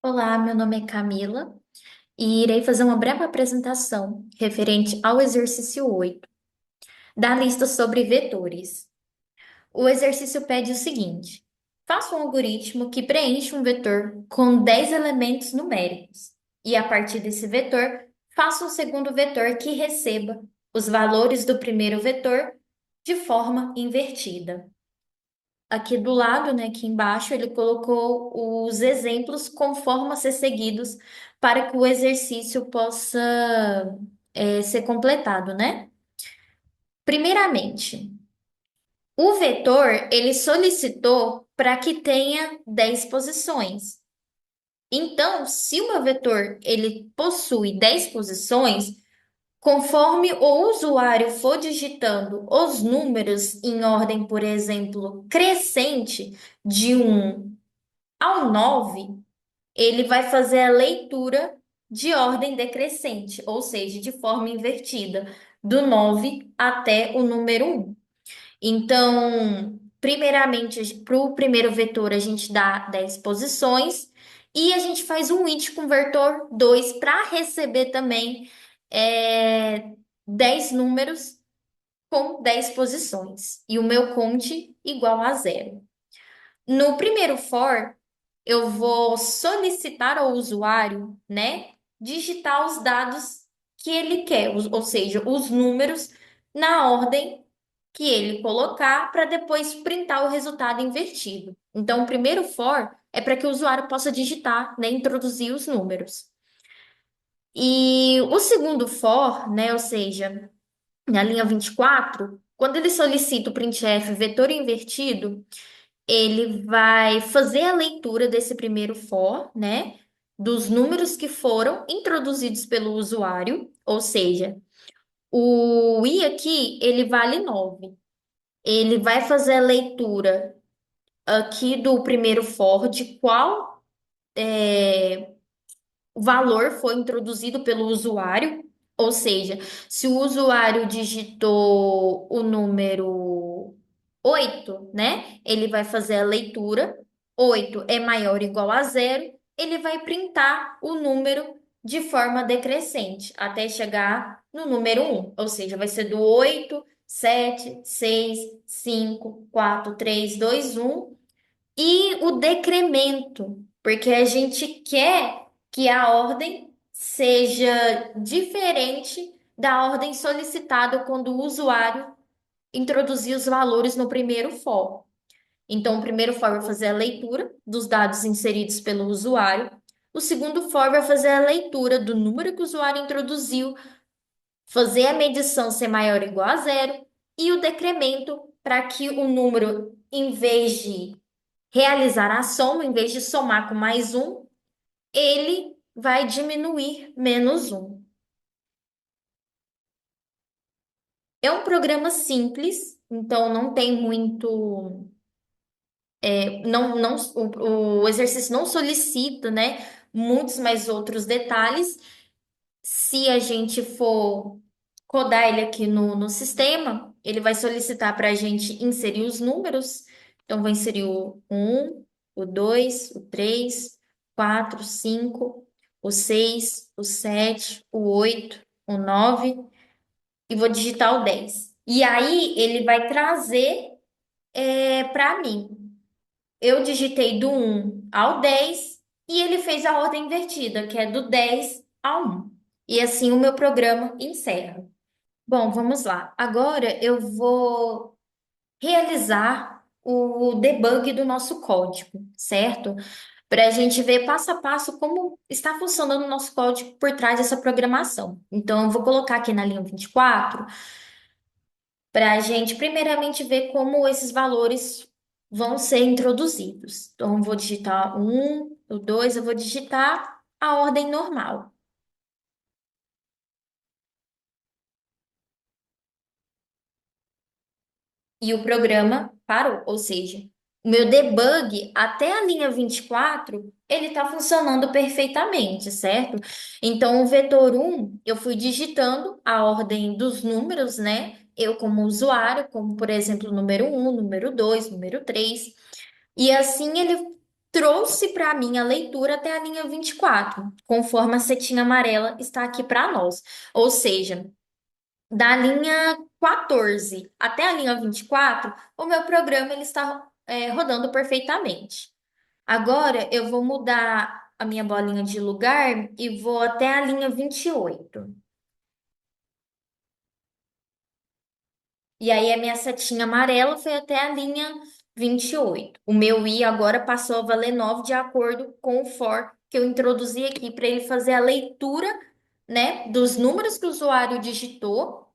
Olá, meu nome é Camila e irei fazer uma breve apresentação referente ao exercício 8 da lista sobre vetores. O exercício pede o seguinte: faça um algoritmo que preenche um vetor com 10 elementos numéricos e, a partir desse vetor, faça um segundo vetor que receba os valores do primeiro vetor de forma invertida. Aqui do lado, né, aqui embaixo, ele colocou os exemplos com forma a ser seguidos para que o exercício possa ser completado, né? Primeiramente, o vetor, ele solicitou para que tenha 10 posições. Então, se o meu vetor, ele possui 10 posições, conforme o usuário for digitando os números em ordem, por exemplo, crescente, de um ao 9, ele vai fazer a leitura de ordem decrescente, ou seja, de forma invertida, do 9 até o número 1. Então, primeiramente, para o primeiro vetor, a gente dá 10 posições e a gente faz um int com vetor 2 para receber também é, 10 números com 10 posições. E o meu count igual a zero. No primeiro for, eu vou solicitar ao usuário, né, digitar os dados que ele quer, ou seja, os números na ordem que ele colocar para depois printar o resultado invertido. Então, o primeiro for é para que o usuário possa digitar, né, introduzir os números. E o segundo for, né, ou seja, na linha 24, quando ele solicita o printf vetor invertido, ele vai fazer a leitura desse primeiro for, né? Dos números que foram introduzidos pelo usuário, ou seja, o i aqui, ele vale 9. Ele vai fazer a leitura aqui do primeiro for de qual valor foi introduzido pelo usuário, ou seja, se o usuário digitou o número 8, né? Ele vai fazer a leitura. 8 é maior ou igual a zero. Ele vai printar o número de forma decrescente até chegar no número 1. Ou seja, vai ser do 8, 7, 6, 5, 4, 3, 2, 1. E o decremento, porque a gente quer que a ordem seja diferente da ordem solicitada quando o usuário introduzir os valores no primeiro for. Então, o primeiro for vai fazer a leitura dos dados inseridos pelo usuário. O segundo for vai fazer a leitura do número que o usuário introduziu, fazer a medição ser maior ou igual a zero, e o decremento para que o número, em vez de realizar a soma, em vez de somar com mais um, ele vai diminuir menos um. É um programa simples, então não tem muito. Não, o exercício não solicita, né, muitos mais outros detalhes. Se a gente for codar ele aqui no sistema, ele vai solicitar para a gente inserir os números. Então, vou inserir o 1, o 2, o 3, 4, 5, o 6, o 7, o 8, o 9 e vou digitar o 10. E aí, ele vai trazer para mim. Eu digitei do 1 ao 10 e ele fez a ordem invertida, que é do 10 ao 1. E assim o meu programa encerra. Bom, vamos lá. Agora eu vou realizar o debug do nosso código, certo? Para a gente ver passo a passo como está funcionando o nosso código por trás dessa programação. Então, eu vou colocar aqui na linha 24 para a gente, primeiramente, ver como esses valores vão ser introduzidos. Então, eu vou digitar o 2, eu vou digitar a ordem normal. E o programa parou. Ou seja, o meu debug até a linha 24 ele está funcionando perfeitamente, certo? Então, o vetor um eu fui digitando a ordem dos números, né? Eu como usuário, como por exemplo, número um, número 2, número 3. E assim ele trouxe para mim a leitura até a linha 24, conforme a setinha amarela está aqui para nós. Ou seja, da linha 14 até a linha 24, o meu programa ele está rodando perfeitamente. Agora eu vou mudar a minha bolinha de lugar e vou até a linha 28. E aí a minha setinha amarela foi até a linha 28. O meu i agora passou a valer 9 de acordo com o for que eu introduzi aqui para ele fazer a leitura, né, dos números que o usuário digitou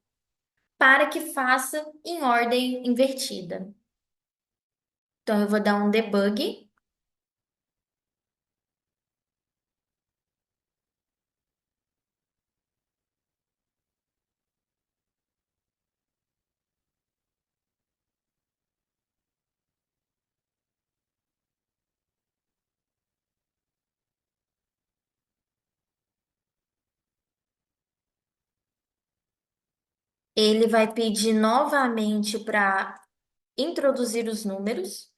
para que faça em ordem invertida. Então eu vou dar um debug. Ele vai pedir novamente para introduzir os números,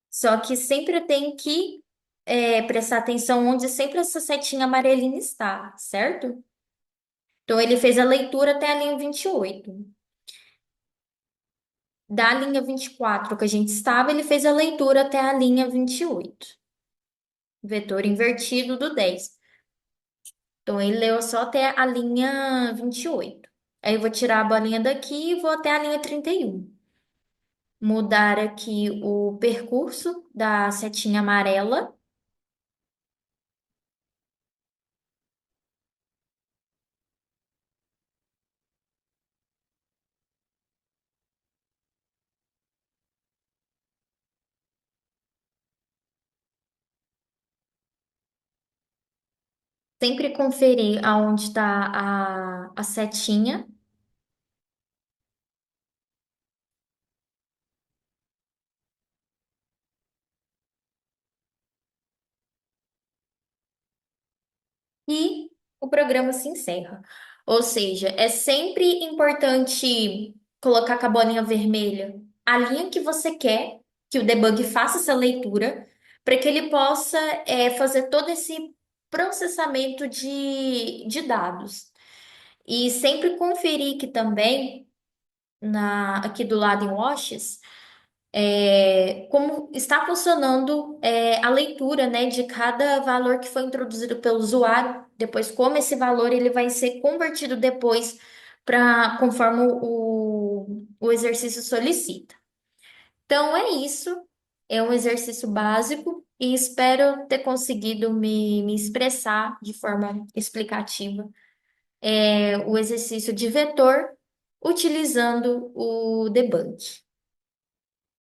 só que sempre tem que prestar atenção onde sempre essa setinha amarelinha está, certo? Então ele fez a leitura até a linha 28. Da linha 24 que a gente estava, ele fez a leitura até a linha 28. Vetor invertido do 10. Então ele leu só até a linha 28. Aí eu vou tirar a bolinha daqui e vou até a linha 31. Mudar aqui o percurso da setinha amarela. Sempre conferir aonde está a setinha. E o programa se encerra. Ou seja, é sempre importante colocar com a bolinha vermelha a linha que você quer que o debug faça essa leitura, para que ele possa fazer todo esse processamento de dados. E sempre conferir que também, aqui do lado em Washes, como está funcionando a leitura, né, de cada valor que foi introduzido pelo usuário, depois como esse valor ele vai ser convertido depois para conforme o exercício solicita. Então é isso, é um exercício básico e espero ter conseguido me expressar de forma explicativa. O exercício de vetor utilizando o debug.